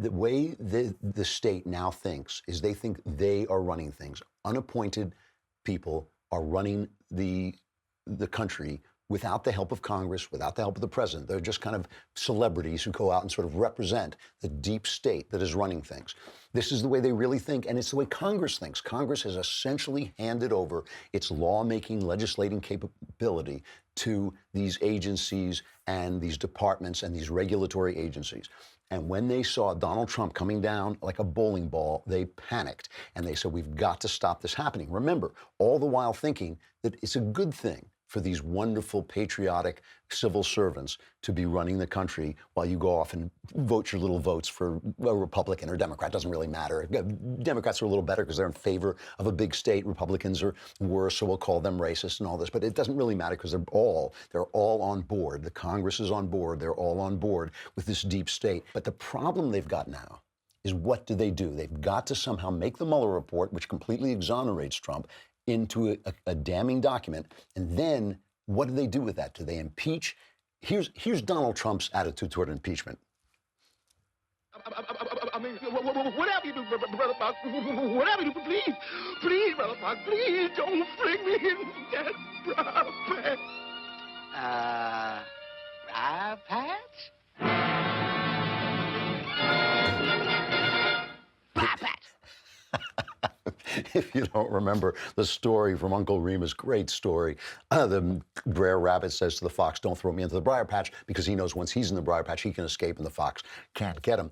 the way the state now thinks is they think they are running things. Unappointed people are running the country without the help of Congress, without the help of the president. They're just kind of celebrities who go out and sort of represent the deep state that is running things. This is the way they really think, and it's the way Congress thinks. Congress has essentially handed over its lawmaking, legislating capability to these agencies and these departments and these regulatory agencies. And when they saw Donald Trump coming down like a bowling ball, they panicked. And they said, we've got to stop this happening. Remember, all the while thinking that it's a good thing for these wonderful, patriotic civil servants to be running the country while you go off and vote your little votes for a Republican or Democrat. Doesn't really matter. Democrats are a little better because they're in favor of a big state. Republicans are worse, so we'll call them racist and all this. But it doesn't really matter because they're all on board. The Congress is on board. They're all on board with this deep state. But the problem they've got now is, what do? They've got to somehow make the Mueller report, which completely exonerates Trump, into a damning document. And then what do they do with that? Do they impeach? Here's Donald Trump's attitude toward impeachment. I mean, whatever you do, Brother Fox, whatever you do, please, Brother Fox, please don't fling me in that briar patch. Briar patch? Briar patch. If you don't remember the story from Uncle Remus, great story. The Brer Rabbit says to the fox, don't throw me into the briar patch, because he knows once he's in the briar patch, he can escape and the fox can't get him.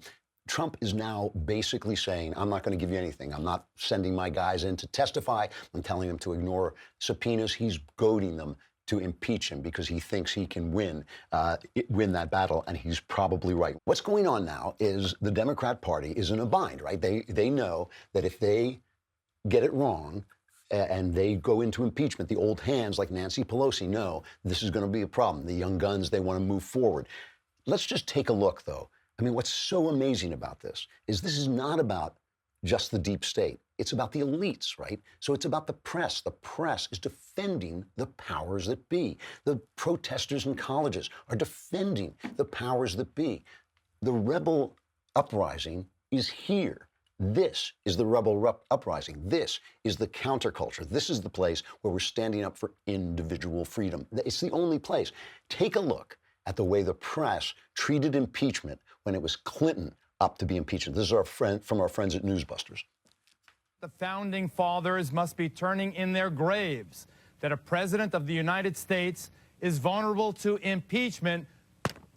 Trump is now basically saying, I'm not going to give you anything. I'm not sending my guys in to testify. I'm telling them to ignore subpoenas. He's goading them to impeach him because he thinks he can win that battle, and he's probably right. What's going on now is the Democrat Party is in a bind, right? They know that if they get it wrong and they go into impeachment, the old hands like Nancy Pelosi know this is going to be a problem. The young guns, they want to move forward. Let's just take a look, though. I mean, what's so amazing about this is not about just the deep state. It's about the elites, right? So it's about the press. The press is defending the powers that be. The protesters in colleges are defending the powers that be. The rebel uprising is here. This is the rebel uprising. This is the counterculture. This is the place where we're standing up for individual freedom. It's the only place. Take a look at the way the press treated impeachment when it was Clinton up to be impeached. This is from our friends at Newsbusters. The founding fathers must be turning in their graves that a president of the United States is vulnerable to impeachment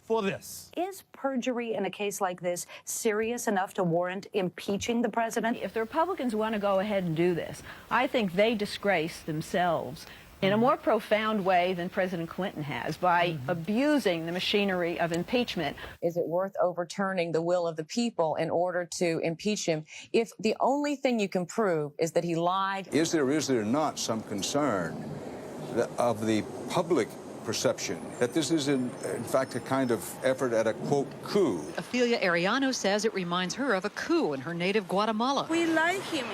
for this. Is perjury in a case like this serious enough to warrant impeaching the president? If the Republicans want to go ahead and do this, I think they disgrace themselves in a more profound way than President Clinton has by abusing the machinery of impeachment. Is it worth overturning the will of the people in order to impeach him if the only thing you can prove is that he lied? Is there not some concern of the public perception that this is in fact a kind of effort at a, quote, coup? Ophelia Arellano says it reminds her of a coup in her native Guatemala. We like him.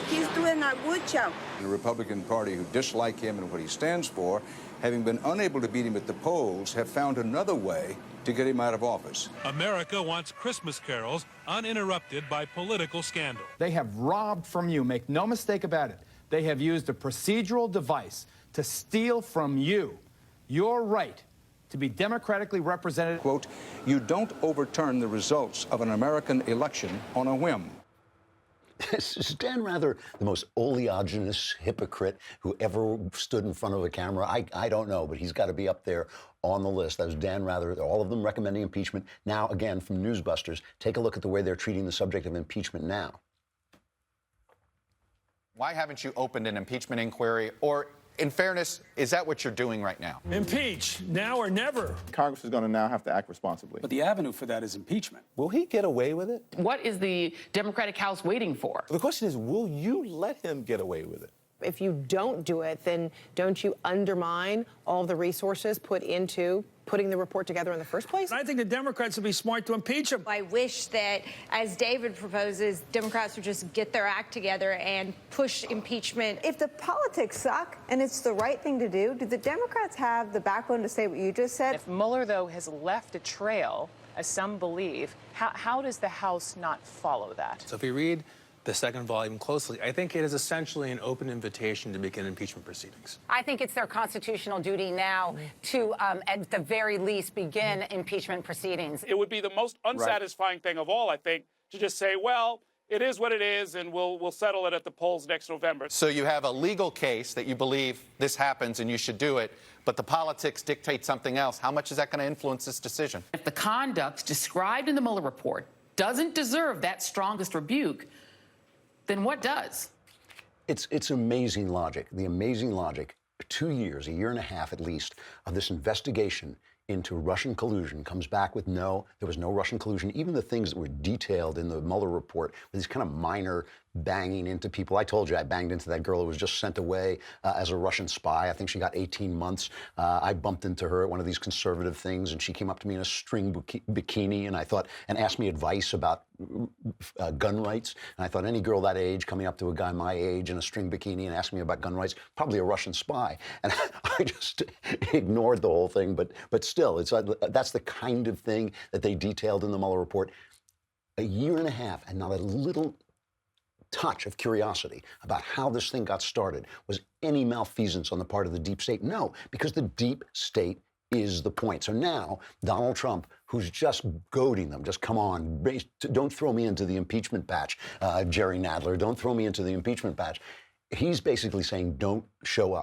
He's doing a good job. The Republican Party, who dislike him and what he stands for, having been unable to beat him at the polls, have found another way to get him out of office. America wants Christmas carols uninterrupted by political scandal. They have robbed from you, make no mistake about it. They have used a procedural device to steal from you your right to be democratically represented. Quote, you don't overturn the results of an American election on a whim. Is Dan Rather the most oleaginous hypocrite who ever stood in front of a camera? I don't know, but he's got to be up there on the list. That was Dan Rather, all of them recommending impeachment. Now, again, from Newsbusters, take a look at the way they're treating the subject of impeachment now. Why haven't you opened an impeachment inquiry? Or, in fairness, is that what you're doing right now? Impeach, now or never. Congress is going to now have to act responsibly. But the avenue for that is impeachment. Will he get away with it? What is the Democratic House waiting for? The question is, will you let him get away with it? If you don't do it, then don't you undermine all the resources put into putting the report together in the first place? I think the Democrats would be smart to impeach him. I wish that, as David proposes, Democrats would just get their act together and push impeachment. If the politics suck and it's the right thing to do the Democrats have the backbone to say what you just said? If Mueller, though, has left a trail as some believe. How does the House not follow that? So if we read the second volume closely, I think it is essentially an open invitation to begin impeachment proceedings. I think it's their constitutional duty now to, at the very least, begin impeachment proceedings. It would be the most unsatisfying thing of all, I think, to just say, well, it is what it is, and we'll settle it at the polls next November. So you have a legal case that you believe this happens and you should do it, but the politics dictate something else. How much is that going to influence this decision? If the conduct described in the Mueller report doesn't deserve that strongest rebuke, then what does? It's amazing logic. The amazing logic, 2 years, a year and a half at least, of this investigation into Russian collusion comes back with no, there was no Russian collusion. Even the things that were detailed in the Mueller report, these kind of minor banging into people. I told you I banged into that girl who was just sent away as a Russian spy. I think she got 18 months. I bumped into her at one of these conservative things, and she came up to me in a string bikini, and I thought, and asked me advice about gun rights. And I thought any girl that age coming up to a guy my age in a string bikini and asking me about gun rights, probably a Russian spy. And I just ignored the whole thing. But still, that's the kind of thing that they detailed in the Mueller report. A year and a half, and not a little touch of curiosity about how this thing got started. Was any malfeasance on the part of the deep state? No, because the deep state is the point. So now Donald Trump, who's just goading them, just come on, don't throw me into the impeachment patch, Jerry Nadler, don't throw me into the impeachment patch. He's basically saying, don't show up.